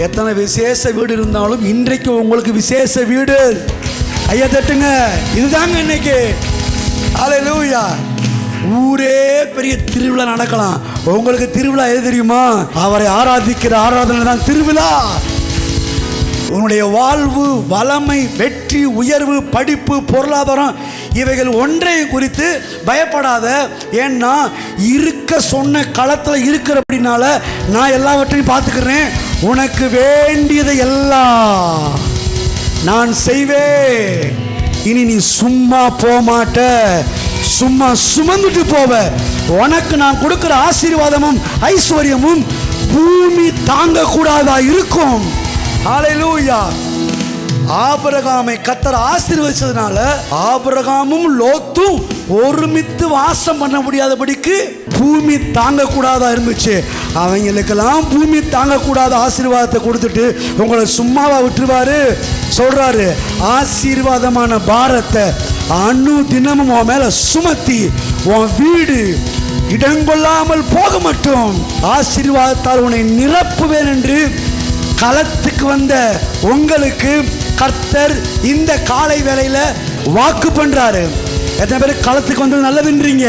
எத்தனை விசேஷ வீடு இருந்தாலும் இன்றைக்கு உங்களுக்கு விசேஷ வீடு. ஐயா தட்டுங்க, இதுதாங்க இன்னைக்கு. ஹல்லேலூயா. ஊரே பெரிய திருவிழா நடக்கலாம். உங்களுக்கு திருவிழா எது தெரியுமா? அவரை ஆராதிக்கிற ஆராதனை தான் திருவிழா. உன்னுடைய வாழ்வு, வளமை, வெற்றி, உயர்வு, படிப்பு, பொருளாதாரம் இவைகள் ஒன்றை குறித்து பயப்படாத. ஏன்னா இருக்க சொன்ன களத்தில் இருக்கிற அப்படின்னால நான் எல்லாவற்றையும் பார்த்துக்கிறேன். உனக்கு வேண்டியதை எல்லாம் நான் செய்வேன். இனி நீ சும்மா போக மாட்ட, சும்மா சுமந்துட்டு போவ. உனக்கு நான் கொடுக்கிற ஆசீர்வாதமும் ஐஸ்வர்யமும் பூமி தாங்க கூடாதா இருக்கும். ஹல்லேலூயா. ஆபிரகாமை கர்த்தர் ஆசீர்வதிச்சதுனால ஆபிரகாமும் லோத்தும் ஒருமித்து வாசம் பண்ண முடியாதபடிக்கு பூமி தாங்க கூடாதா இருந்துச்சு. அவங்களுக்கெல்லாம் பூமி தாங்க கூடாத ஆசீர்வாதத்தை கொடுத்துட்டு உங்களை சும்மாவா விட்டுருவாரு? சொல்றாரு, ஆசீர்வாதமான பாரத்தை அணு தினமும் உன் மேல சுமத்தி உன் வீடு இடங்கொள்ளாமல் போக மட்டும் ஆசீர்வாதத்தால் உன்னை நிரப்புவேன் என்று களத்துக்கு வந்த உங்களுக்கு கர்த்தர் இந்த காலை வேளையில வாக்கு பண்றாரு. எத்தனை பேர் களத்துக்கு வந்து நல்லதுன்றீங்க?